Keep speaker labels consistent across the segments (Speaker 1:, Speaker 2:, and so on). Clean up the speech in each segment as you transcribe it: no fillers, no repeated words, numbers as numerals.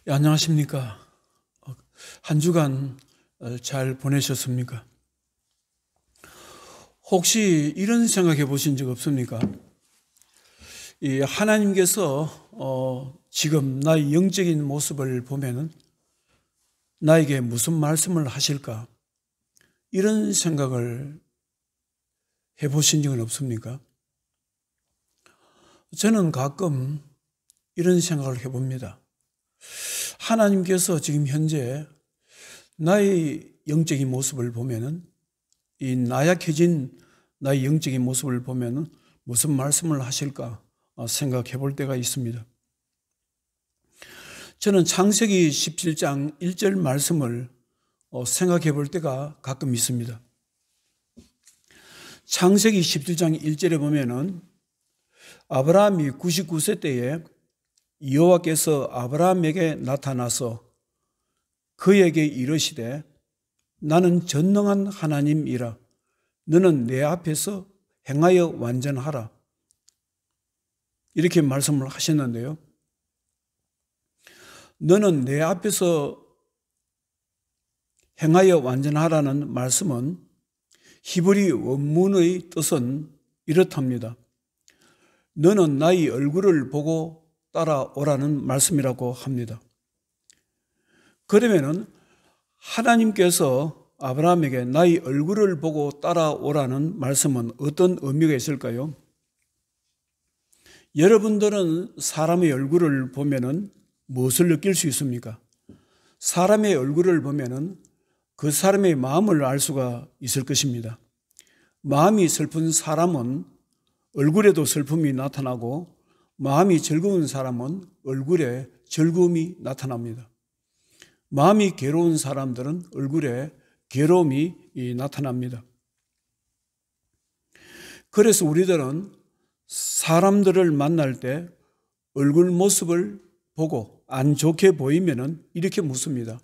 Speaker 1: 안녕하십니까? 한 주간 잘 보내셨습니까? 혹시 이런 생각해 보신 적 없습니까? 이 하나님께서 지금 나의 영적인 모습을 보면은 나에게 무슨 말씀을 하실까? 이런 생각을 해 보신 적은 없습니까? 저는 가끔 이런 생각을 해 봅니다. 하나님께서 지금 현재 나의 영적인 모습을 보면은, 이 나약해진 나의 영적인 모습을 보면은 무슨 말씀을 하실까 생각해 볼 때가 있습니다. 저는 창세기 17장 1절 말씀을 생각해 볼 때가 가끔 있습니다. 창세기 17장 1절에 보면은 아브라함이 99세 때에 여호와께서 아브라함에게 나타나서 그에게 이르시되 나는 전능한 하나님이라 너는 내 앞에서 행하여 완전하라, 이렇게 말씀을 하셨는데요. 너는 내 앞에서 행하여 완전하라는 말씀은 히브리 원문의 뜻은 이렇답니다. 너는 나의 얼굴을 보고 따라오라는 말씀이라고 합니다. 그러면은 하나님께서 아브라함에게 나의 얼굴을 보고 따라오라는 말씀은 어떤 의미가 있을까요? 여러분들은 사람의 얼굴을 보면은 무엇을 느낄 수 있습니까? 사람의 얼굴을 보면은 그 사람의 마음을 알 수가 있을 것입니다. 마음이 슬픈 사람은 얼굴에도 슬픔이 나타나고, 마음이 즐거운 사람은 얼굴에 즐거움이 나타납니다. 마음이 괴로운 사람들은 얼굴에 괴로움이 나타납니다. 그래서 우리들은 사람들을 만날 때 얼굴 모습을 보고 안 좋게 보이면은 이렇게 묻습니다.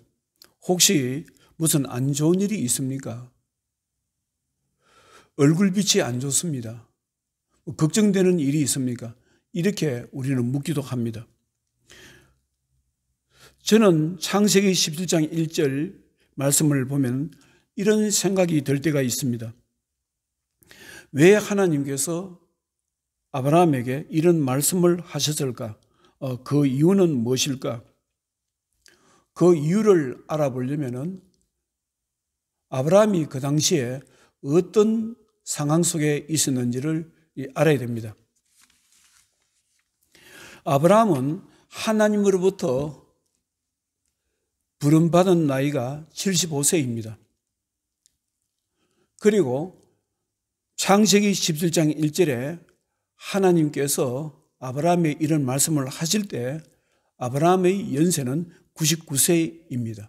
Speaker 1: 혹시 무슨 안 좋은 일이 있습니까? 얼굴빛이 안 좋습니다. 걱정되는 일이 있습니까? 이렇게 우리는 묻기도 합니다. 저는 창세기 17장 1절 말씀을 보면 이런 생각이 들 때가 있습니다. 왜 하나님께서 아브라함에게 이런 말씀을 하셨을까? 그 이유는 무엇일까? 그 이유를 알아보려면 아브라함이 그 당시에 어떤 상황 속에 있었는지를 알아야 됩니다. 아브라함은 하나님으로부터 부름받은 나이가 75세입니다. 그리고 창세기 17장 1절에 하나님께서 아브라함에 이런 말씀을 하실 때 아브라함의 연세는 99세입니다.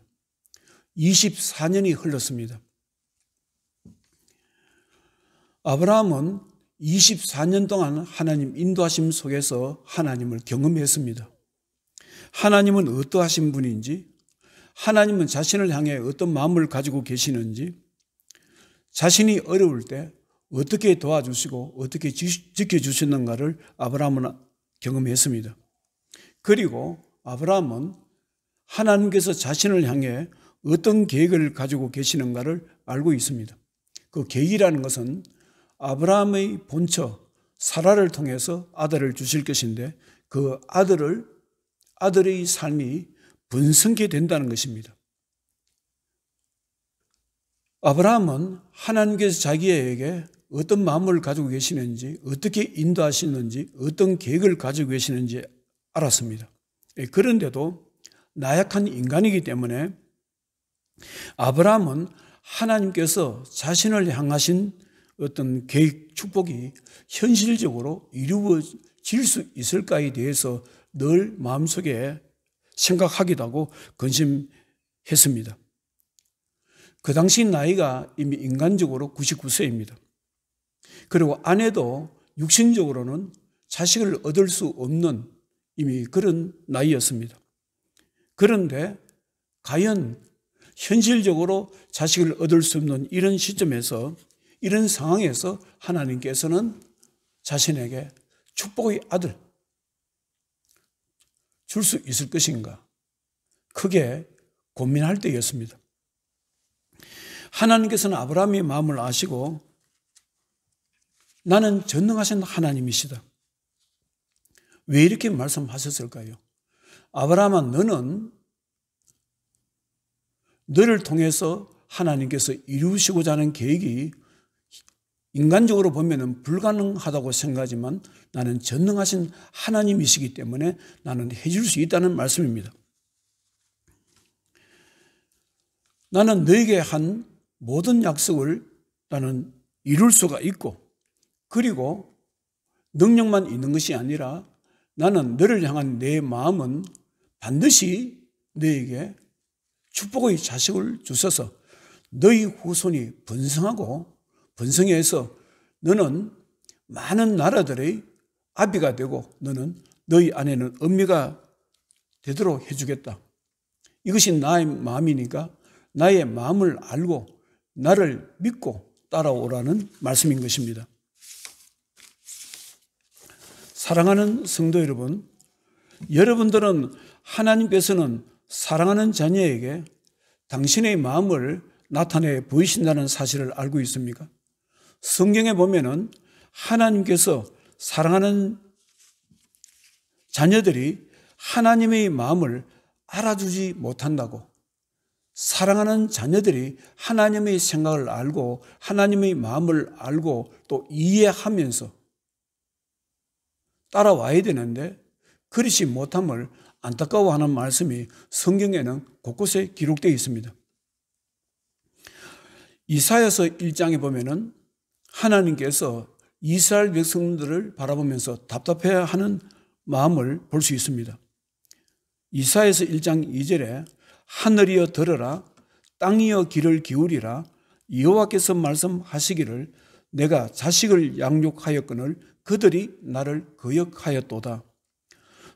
Speaker 1: 24년이 흘렀습니다. 아브라함은 24년 동안 하나님 인도하심 속에서 하나님을 경험했습니다. 하나님은 어떠하신 분인지, 하나님은 자신을 향해 어떤 마음을 가지고 계시는지, 자신이 어려울 때 어떻게 도와주시고 어떻게 지켜주셨는가를 아브라함은 경험했습니다. 그리고 아브라함은 하나님께서 자신을 향해 어떤 계획을 가지고 계시는가를 알고 있습니다. 그 계획이라는 것은 아브라함의 본처 사라를 통해서 아들을 주실 것인데, 그 아들의 삶이 번성케 된다는 것입니다. 아브라함은 하나님께서 자기에게 어떤 마음을 가지고 계시는지, 어떻게 인도하시는지, 어떤 계획을 가지고 계시는지 알았습니다. 그런데도 나약한 인간이기 때문에 아브라함은 하나님께서 자신을 향하신 어떤 계획, 축복이 현실적으로 이루어질 수 있을까에 대해서 늘 마음속에 생각하기도 하고 근심했습니다. 그 당시 나이가 이미 인간적으로 99세입니다. 그리고 아내도 육신적으로는 자식을 얻을 수 없는 이미 그런 나이였습니다. 그런데 과연 현실적으로 자식을 얻을 수 없는 이런 시점에서, 이런 상황에서 하나님께서는 자신에게 축복의 아들 줄 수 있을 것인가? 크게 고민할 때였습니다. 하나님께서는 아브라함의 마음을 아시고 나는 전능하신 하나님이시다. 왜 이렇게 말씀하셨을까요? 아브라함아, 너는 너를 통해서 하나님께서 이루시고자 하는 계획이 인간적으로 보면 불가능하다고 생각하지만 나는 전능하신 하나님이시기 때문에 나는 해줄 수 있다는 말씀입니다. 나는 너에게 한 모든 약속을 나는 이룰 수가 있고, 그리고 능력만 있는 것이 아니라 나는 너를 향한 내 마음은 반드시 너에게 축복의 자식을 주셔서 너희 후손이 번성해서 너는 많은 나라들의 아비가 되고 너는 너희 아내는 엄미가 되도록 해주겠다. 이것이 나의 마음이니까 나의 마음을 알고 나를 믿고 따라오라는 말씀인 것입니다. 사랑하는 성도 여러분, 여러분들은 하나님께서는 사랑하는 자녀에게 당신의 마음을 나타내 보이신다는 사실을 알고 있습니까? 성경에 보면은 하나님께서 사랑하는 자녀들이 하나님의 마음을 알아주지 못한다고, 사랑하는 자녀들이 하나님의 생각을 알고 하나님의 마음을 알고 또 이해하면서 따라와야 되는데 그렇지 못함을 안타까워하는 말씀이 성경에는 곳곳에 기록되어 있습니다. 이사야서 1장에 보면은 하나님께서 이스라엘 백성들을 바라보면서 답답해하는 마음을 볼 수 있습니다. 이사야서 1장 2절에 하늘이여 들으라, 땅이여 귀를 기울이라, 여호와께서 말씀하시기를 내가 자식을 양육하였거늘 그들이 나를 거역하였도다.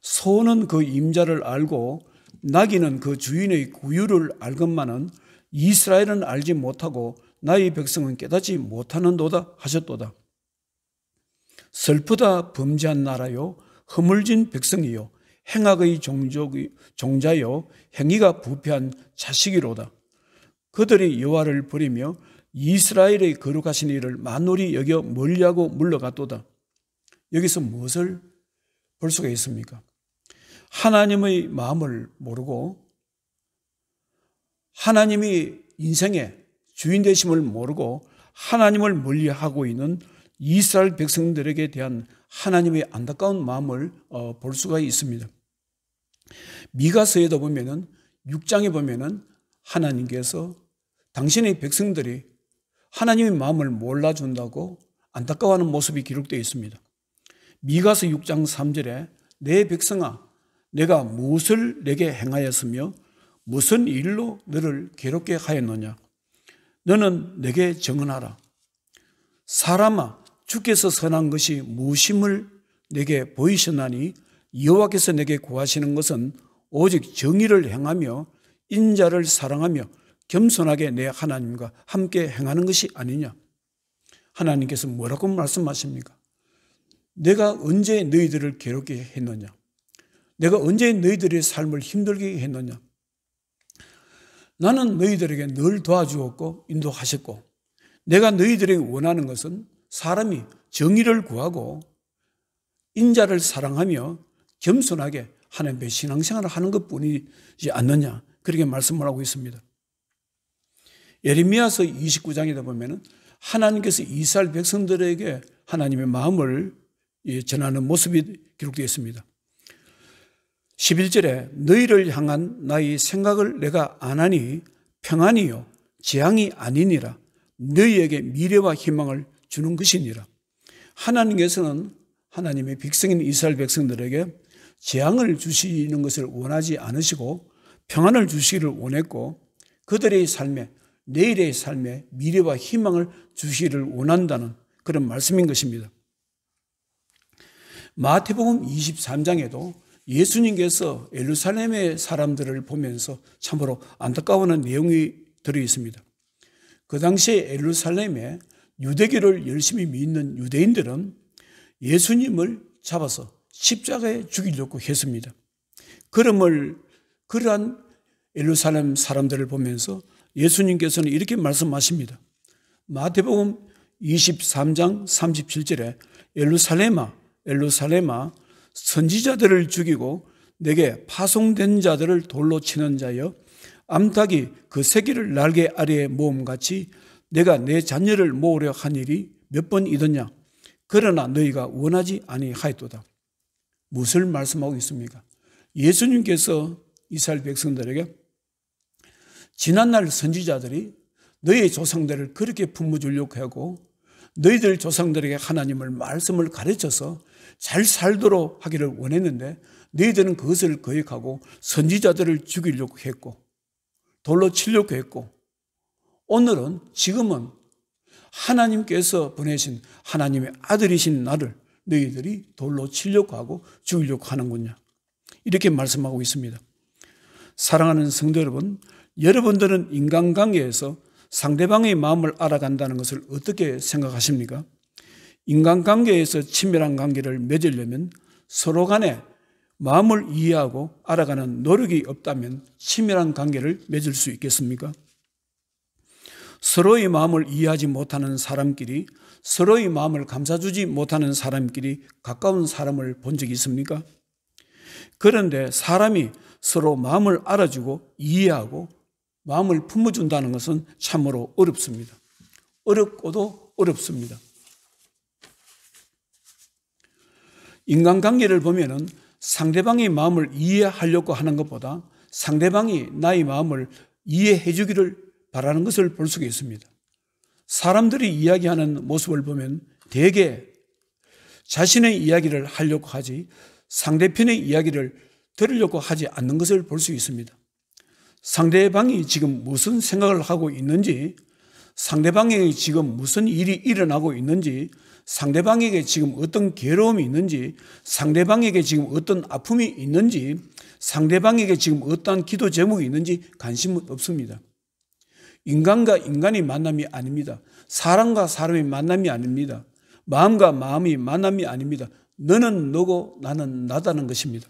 Speaker 1: 소는 그 임자를 알고 나귀는 그 주인의 구유를 알건만은 이스라엘은 알지 못하고 나의 백성은 깨닫지 못하는도다 하셨도다. 슬프다 범죄한 나라요, 허물진 백성이요, 행악의 종자요, 행위가 부패한 자식이로다. 그들이 여호와를 버리며 이스라엘의 거룩하신 이를 만홀히 여겨 멀리하고 물러갔도다. 여기서 무엇을 볼 수가 있습니까? 하나님의 마음을 모르고 하나님이 인생의 주인 되심을 모르고 하나님을 멀리하고 있는 이스라엘 백성들에게 대한 하나님의 안타까운 마음을 볼 수가 있습니다. 미가서에도 보면은 6장에 보면은 하나님께서 당신의 백성들이 하나님의 마음을 몰라준다고 안타까워하는 모습이 기록되어 있습니다. 미가서 6장 3절에 내 백성아, 내가 무엇을 내게 행하였으며 무슨 일로 너를 괴롭게 하였느냐? 너는 내게 정언하라. 사람아, 주께서 선한 것이 무엇임을 내게 보이셨나니 여호와께서 내게 구하시는 것은 오직 정의를 행하며 인자를 사랑하며 겸손하게 내 하나님과 함께 행하는 것이 아니냐? 하나님께서 뭐라고 말씀하십니까? 내가 언제 너희들을 괴롭게 했느냐? 내가 언제 너희들의 삶을 힘들게 했느냐? 나는 너희들에게 늘 도와주었고 인도하셨고, 내가 너희들에게 원하는 것은 사람이 정의를 구하고 인자를 사랑하며 겸손하게 하나님의 신앙생활을 하는 것뿐이지 않느냐, 그렇게 말씀을 하고 있습니다. 예레미야서 29장에다 보면은 하나님께서 이스라엘 백성들에게 하나님의 마음을 전하는 모습이 기록되어 있습니다. 11절에 너희를 향한 나의 생각을 내가 아나니 평안이요 재앙이 아니니라, 너희에게 미래와 희망을 주는 것이니라. 하나님께서는 하나님의 백성인 이스라엘 백성들에게 재앙을 주시는 것을 원하지 않으시고 평안을 주시기를 원했고, 그들의 삶에, 내일의 삶에 미래와 희망을 주시기를 원한다는 그런 말씀인 것입니다. 마태복음 23장에도 예수님께서 예루살렘의 사람들을 보면서 참으로 안타까워하는 내용이 들어있습니다. 그 당시에 예루살렘에 유대교를 열심히 믿는 유대인들은 예수님을 잡아서 십자가에 죽이려고 했습니다. 그러한 예루살렘 사람들을 보면서 예수님께서는 이렇게 말씀하십니다. 마태복음 23장 37절에 예루살렘아 예루살렘아 선지자들을 죽이고 내게 파송된 자들을 돌로 치는 자여 암탉이 그 새끼를 날개 아래에 모음같이 내가 내 자녀를 모으려 한 일이 몇 번이더냐. 그러나 너희가 원하지 아니하였도다. 무엇을 말씀하고 있습니까? 예수님께서 이스라엘 백성들에게 지난날 선지자들이 너희 조상들을 그렇게 품어주려고 하고 너희들 조상들에게 하나님을 말씀을 가르쳐서 잘 살도록 하기를 원했는데 너희들은 그것을 거역하고 선지자들을 죽이려고 했고 돌로 치려고 했고 오늘은 지금은 하나님께서 보내신 하나님의 아들이신 나를 너희들이 돌로 치려고 하고 죽이려고 하는군요. 이렇게 말씀하고 있습니다. 사랑하는 성도 여러분, 여러분들은 인간관계에서 상대방의 마음을 알아간다는 것을 어떻게 생각하십니까? 인간관계에서 친밀한 관계를 맺으려면 서로 간에 마음을 이해하고 알아가는 노력이 없다면 친밀한 관계를 맺을 수 있겠습니까? 서로의 마음을 이해하지 못하는 사람끼리, 서로의 마음을 감싸주지 못하는 사람끼리 가까운 사람을 본 적이 있습니까? 그런데 사람이 서로 마음을 알아주고 이해하고 마음을 품어준다는 것은 참으로 어렵습니다. 어렵고도 어렵습니다. 인간관계를 보면은 상대방의 마음을 이해하려고 하는 것보다 상대방이 나의 마음을 이해해 주기를 바라는 것을 볼 수가 있습니다. 사람들이 이야기하는 모습을 보면 대개 자신의 이야기를 하려고 하지 상대편의 이야기를 들으려고 하지 않는 것을 볼 수 있습니다. 상대방이 지금 무슨 생각을 하고 있는지, 상대방에게 지금 무슨 일이 일어나고 있는지, 상대방에게 지금 어떤 괴로움이 있는지, 상대방에게 지금 어떤 아픔이 있는지, 상대방에게 지금 어떠한 기도 제목이 있는지 관심은 없습니다. 인간과 인간의 만남이 아닙니다. 사람과 사람의 만남이 아닙니다. 마음과 마음의 만남이 아닙니다. 너는 너고 나는 나다는 것입니다.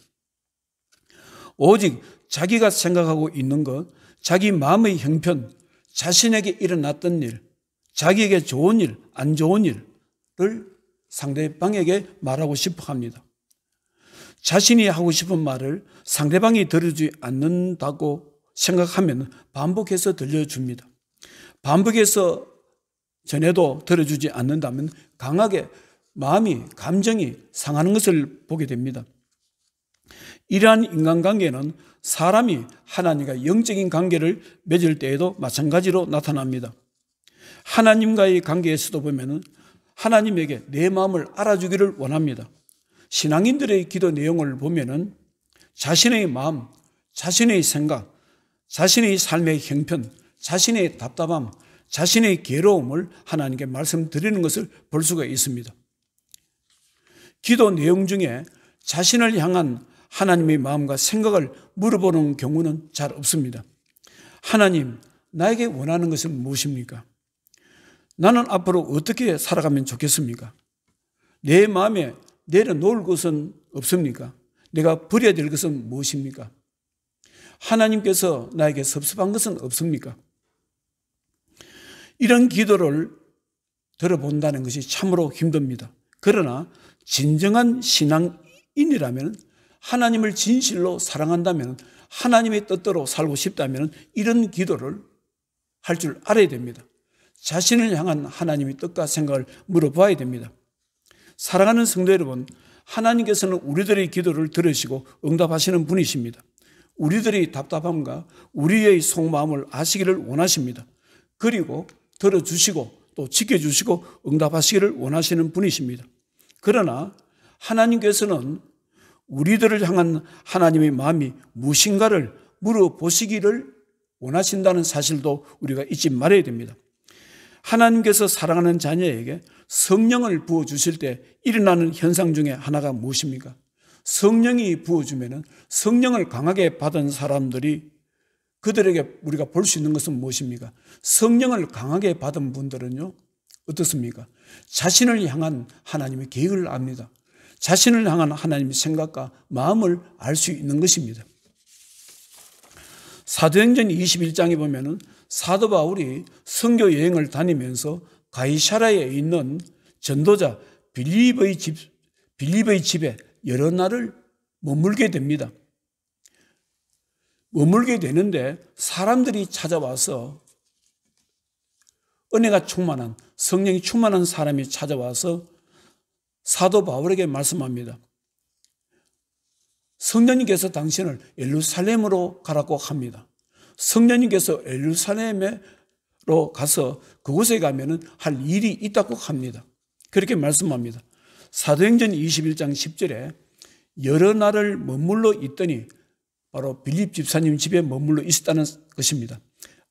Speaker 1: 오직 자기가 생각하고 있는 것, 자기 마음의 형편, 자신에게 일어났던 일, 자기에게 좋은 일, 안 좋은 일을 상대방에게 말하고 싶어 합니다. 자신이 하고 싶은 말을 상대방이 들어주지 않는다고 생각하면 반복해서 들려줍니다. 반복해서 전해도 들어주지 않는다면 강하게 마음이, 감정이 상하는 것을 보게 됩니다. 이러한 인간관계는 사람이 하나님과 영적인 관계를 맺을 때에도 마찬가지로 나타납니다. 하나님과의 관계에서도 보면 하나님에게 내 마음을 알아주기를 원합니다. 신앙인들의 기도 내용을 보면 자신의 마음, 자신의 생각, 자신의 삶의 형편, 자신의 답답함, 자신의 괴로움을 하나님께 말씀드리는 것을 볼 수가 있습니다. 기도 내용 중에 자신을 향한 하나님의 마음과 생각을 물어보는 경우는 잘 없습니다. 하나님, 나에게 원하는 것은 무엇입니까? 나는 앞으로 어떻게 살아가면 좋겠습니까? 내 마음에 내려놓을 것은 없습니까? 내가 버려야 될 것은 무엇입니까? 하나님께서 나에게 섭섭한 것은 없습니까? 이런 기도를 들어본다는 것이 참으로 힘듭니다. 그러나 진정한 신앙인이라면, 하나님을 진실로 사랑한다면, 하나님의 뜻대로 살고 싶다면 이런 기도를 할 줄 알아야 됩니다. 자신을 향한 하나님의 뜻과 생각을 물어봐야 됩니다. 사랑하는 성도 여러분, 하나님께서는 우리들의 기도를 들으시고 응답하시는 분이십니다. 우리들의 답답함과 우리의 속마음을 아시기를 원하십니다. 그리고 들어주시고 또 지켜주시고 응답하시기를 원하시는 분이십니다. 그러나 하나님께서는 우리들을 향한 하나님의 마음이 무엇인가를 물어보시기를 원하신다는 사실도 우리가 잊지 말아야 됩니다. 하나님께서 사랑하는 자녀에게 성령을 부어주실 때 일어나는 현상 중에 하나가 무엇입니까? 성령이 부어주면은 성령을 강하게 받은 사람들이 그들에게 우리가 볼 수 있는 것은 무엇입니까? 성령을 강하게 받은 분들은요, 어떻습니까? 자신을 향한 하나님의 계획을 압니다. 자신을 향한 하나님의 생각과 마음을 알 수 있는 것입니다. 사도행전 21장에 보면은 사도 바울이 선교 여행을 다니면서 가이사랴에 있는 전도자 빌립의 집에 여러 날을 머물게 됩니다. 머물게 되는데 사람들이 찾아와서 은혜가 충만한, 성령이 충만한 사람이 찾아와서 사도 바울에게 말씀합니다. 성령님께서 당신을 예루살렘으로 가라고 합니다. 성령님께서 예루살렘으로 가서 그곳에 가면은 할 일이 있다고 합니다. 그렇게 말씀합니다. 사도행전 21장 10절에 여러 날을 머물러 있더니 바로 빌립 집사님 집에 머물러 있었다는 것입니다.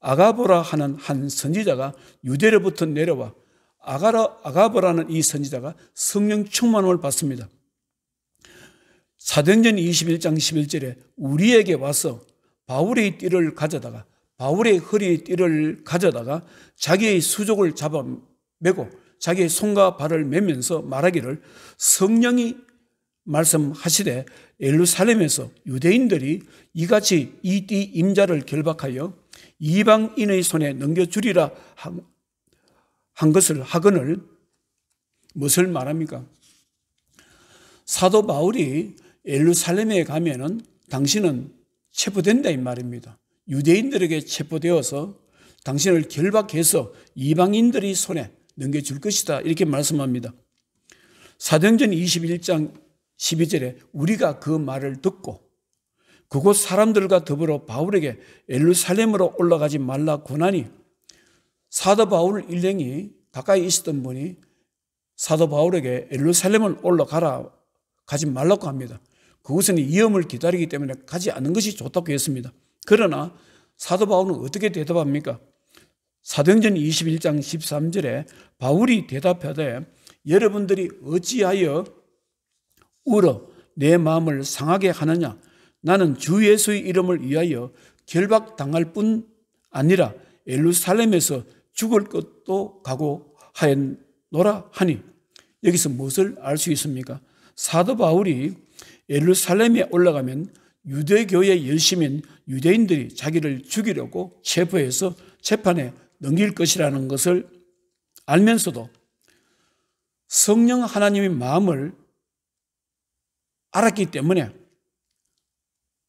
Speaker 1: 아가보라 하는 한 선지자가 유대로부터 내려와 아가보라는 이 선지자가 성령 충만함을 받습니다. 사도행전 21장 11절에 우리에게 와서 바울의 띠를 가져다가 바울의 허리의 띠를 가져다가 자기의 수족을 잡아 매고 자기의 손과 발을 매면서 말하기를 성령이 말씀하시되 예루살렘에서 유대인들이 이같이 이 띠 임자를 결박하여 이방인의 손에 넘겨주리라 한 것을 하거늘 무엇을 말합니까? 사도 바울이 예루살렘에 가면은 당신은 체포된다 이 말입니다. 유대인들에게 체포되어서 당신을 결박해서 이방인들의 손에 넘겨줄 것이다 이렇게 말씀합니다. 사도행전 21장 12절에 우리가 그 말을 듣고 그곳 사람들과 더불어 바울에게 예루살렘으로 올라가지 말라 권하니 사도 바울 일행이 가까이 있었던 분이 사도 바울에게 예루살렘을 올라가라 가지 말라고 합니다. 그곳은 위험을 기다리기 때문에 가지 않는 것이 좋다고 했습니다. 그러나 사도 바울은 어떻게 대답합니까? 사도행전 21장 13절에 바울이 대답하되 여러분들이 어찌하여 울어 내 마음을 상하게 하느냐? 나는 주 예수의 이름을 위하여 결박당할 뿐 아니라 예루살렘에서 죽을 것도 각오하였노라 하니 여기서 무엇을 알 수 있습니까? 사도 바울이 예루살렘에 올라가면 유대교의 열심인 유대인들이 자기를 죽이려고 체포해서 재판에 넘길 것이라는 것을 알면서도 성령 하나님의 마음을 알았기 때문에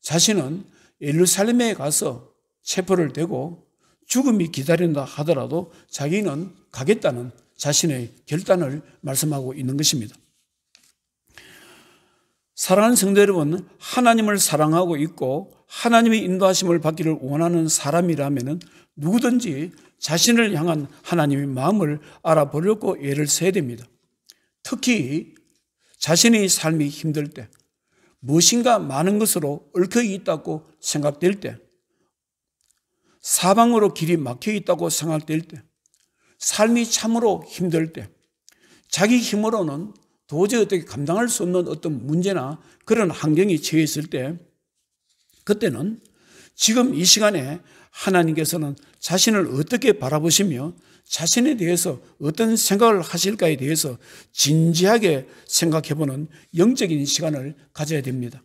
Speaker 1: 자신은 예루살렘에 가서 체포를 대고 죽음이 기다린다 하더라도 자기는 가겠다는 자신의 결단을 말씀하고 있는 것입니다. 사랑하는 성도 여러분, 하나님을 사랑하고 있고 하나님의 인도하심을 받기를 원하는 사람이라면 누구든지 자신을 향한 하나님의 마음을 알아보려고 애를 써야 됩니다. 특히 자신의 삶이 힘들 때, 무엇인가 많은 것으로 얽혀 있다고 생각될 때, 사방으로 길이 막혀 있다고 생각될 때, 삶이 참으로 힘들 때, 자기 힘으로는 도저히 어떻게 감당할 수 없는 어떤 문제나 그런 환경이 처해 있을 때, 그때는 지금 이 시간에 하나님께서는 자신을 어떻게 바라보시며 자신에 대해서 어떤 생각을 하실까에 대해서 진지하게 생각해보는 영적인 시간을 가져야 됩니다.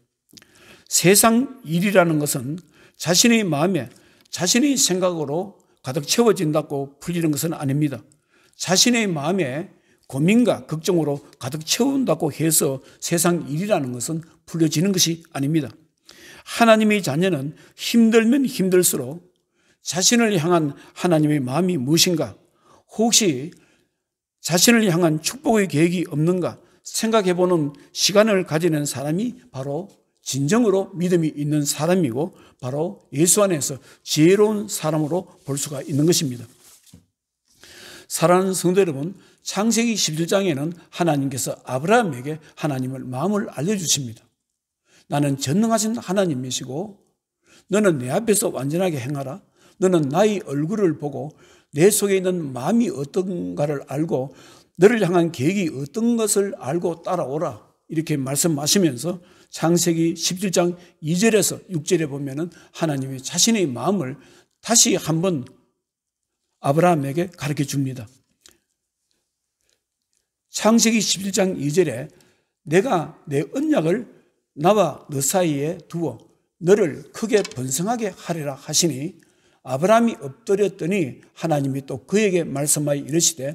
Speaker 1: 세상 일이라는 것은 자신의 마음에 자신의 생각으로 가득 채워진다고 풀리는 것은 아닙니다. 자신의 마음에 고민과 걱정으로 가득 채운다고 해서 세상 일이라는 것은 풀려지는 것이 아닙니다. 하나님의 자녀는 힘들면 힘들수록 자신을 향한 하나님의 마음이 무엇인가, 혹시 자신을 향한 축복의 계획이 없는가 생각해보는 시간을 가지는 사람이 바로 진정으로 믿음이 있는 사람이고 바로 예수 안에서 지혜로운 사람으로 볼 수가 있는 것입니다. 사랑하는 성도 여러분, 창세기 17장에는 하나님께서 아브라함에게 하나님의 마음을 알려주십니다. 나는 전능하신 하나님이시고 너는 내 앞에서 완전하게 행하라. 너는 나의 얼굴을 보고 내 속에 있는 마음이 어떤가를 알고 너를 향한 계획이 어떤 것을 알고 따라오라. 이렇게 말씀하시면서 창세기 17장 2절에서 6절에 보면은 하나님이 자신의 마음을 다시 한번 아브라함에게 가르쳐 줍니다. 창세기 17장 2절에 내가 내 언약을 나와 너 사이에 두어 너를 크게 번성하게 하리라 하시니 아브라함이 엎드렸더니 하나님이 또 그에게 말씀하여 이르시되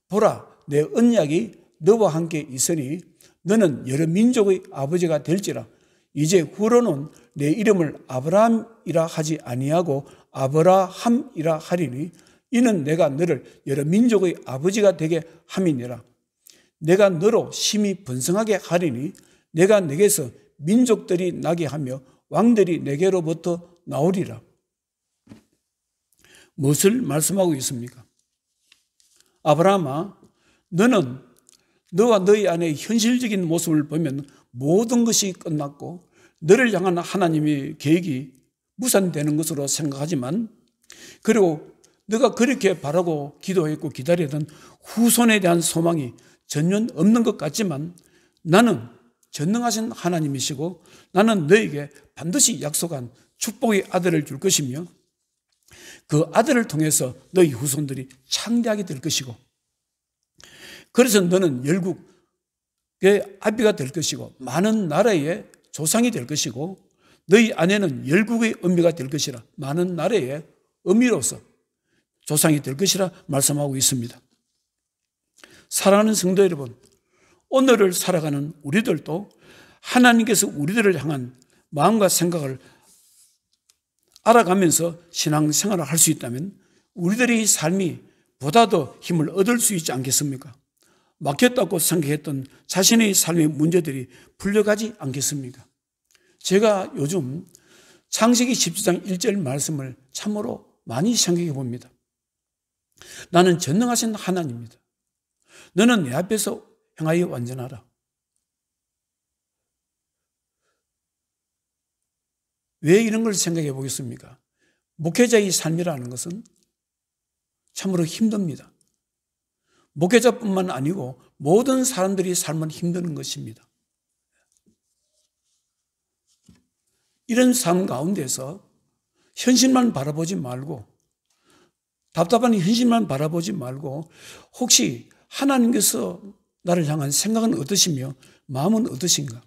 Speaker 1: 보라 내 언약이 너와 함께 있으니 너는 여러 민족의 아버지가 될지라 이제 후로는 내 이름을 아브라함이라 하지 아니하고 아브라함이라 하리니 이는 내가 너를 여러 민족의 아버지가 되게 함이니라. 내가 너로 심히 번성하게 하리니 내가 내게서 민족들이 나게 하며 왕들이 내게로부터 나오리라. 무엇을 말씀하고 있습니까? 아브라함아, 너는 너와 너희 아내의 현실적인 모습을 보면 모든 것이 끝났고 너를 향한 하나님의 계획이 무산되는 것으로 생각하지만, 그리고 너가 그렇게 바라고 기도했고 기다리던 후손에 대한 소망이 전혀 없는 것 같지만 나는 전능하신 하나님이시고 나는 너에게 반드시 약속한 축복의 아들을 줄 것이며 그 아들을 통해서 너희 후손들이 창대하게 될 것이고, 그래서 너는 열국의 아비가 될 것이고 많은 나라의 조상이 될 것이고 너희 아내는 열국의 어미가 될 것이라 많은 나라의 어미로서 조상이 될 것이라 말씀하고 있습니다. 사랑하는 성도 여러분, 오늘을 살아가는 우리들도 하나님께서 우리들을 향한 마음과 생각을 알아가면서 신앙생활을 할 수 있다면 우리들의 삶이 보다 더 힘을 얻을 수 있지 않겠습니까? 막혔다고 생각했던 자신의 삶의 문제들이 풀려가지 않겠습니까? 제가 요즘 창세기 17장 1절 말씀을 참으로 많이 생각해 봅니다. 나는 전능하신 하나님입니다. 너는 내 앞에서 행하여 완전하라. 왜 이런 걸 생각해 보겠습니까? 목회자의 삶이라는 것은 참으로 힘듭니다. 목회자뿐만 아니고 모든 사람들이 삶은 힘드는 것입니다. 이런 삶 가운데서 현실만 바라보지 말고, 답답한 현실만 바라보지 말고 혹시 하나님께서 나를 향한 생각은 어떠시며 마음은 어떠신가?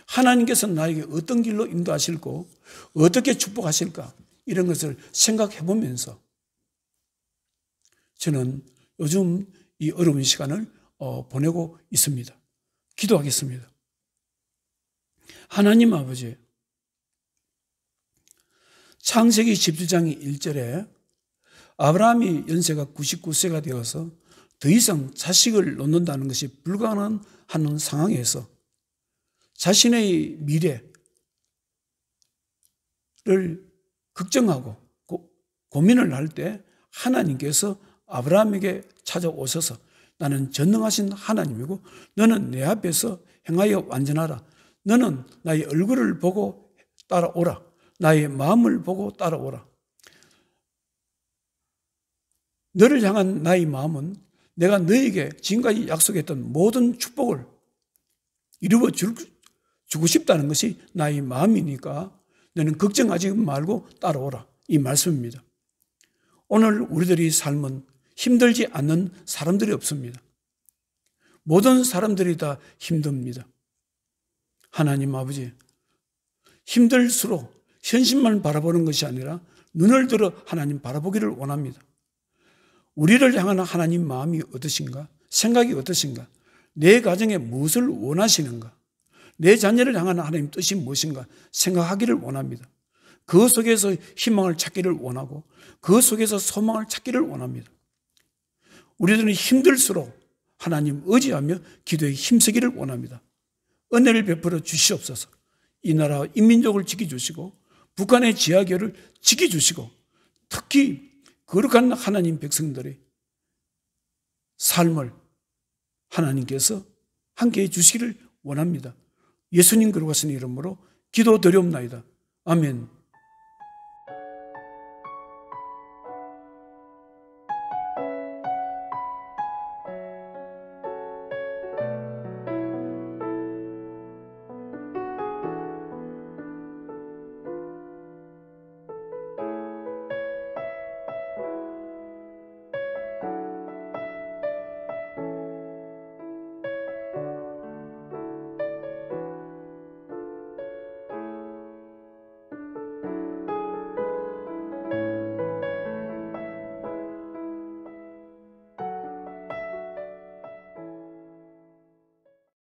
Speaker 1: 하나님께서 나에게 어떤 길로 인도하실고 어떻게 축복하실까? 이런 것을 생각해 보면서 저는 요즘 이 어려운 시간을 보내고 있습니다. 기도하겠습니다. 하나님 아버지, 창세기 17장 1절에 아브라함이 연세가 99세가 되어서 더 이상 자식을 놓는다는 것이 불가능한 상황에서 자신의 미래를 걱정하고 고민을 할 때 하나님께서 아브라함에게 찾아오셔서 나는 전능하신 하나님이고 너는 내 앞에서 행하여 완전하라. 너는 나의 얼굴을 보고 따라오라. 나의 마음을 보고 따라오라. 너를 향한 나의 마음은 내가 너에게 지금까지 약속했던 모든 축복을 이루어 주고 싶다는 것이 나의 마음이니까 너는 걱정하지 말고 따라오라. 이 말씀입니다. 오늘 우리들의 삶은 힘들지 않는 사람들이 없습니다. 모든 사람들이 다 힘듭니다. 하나님 아버지, 힘들수록 현실만 바라보는 것이 아니라 눈을 들어 하나님 바라보기를 원합니다. 우리를 향하는 하나님 마음이 어떠신가? 생각이 어떠신가? 내 가정에 무엇을 원하시는가? 내 자녀를 향하는 하나님 뜻이 무엇인가? 생각하기를 원합니다. 그 속에서 희망을 찾기를 원하고 그 속에서 소망을 찾기를 원합니다. 우리들은 힘들수록 하나님 의지하며 기도에 힘쓰기를 원합니다. 은혜를 베풀어 주시옵소서. 이 나라와 인민족을 지켜주시고 북한의 지하교를 지켜주시고 특히 거룩한 하나님 백성들의 삶을 하나님께서 함께해 주시기를 원합니다. 예수님 거룩하신 이름으로 기도드리옵나이다. 아멘.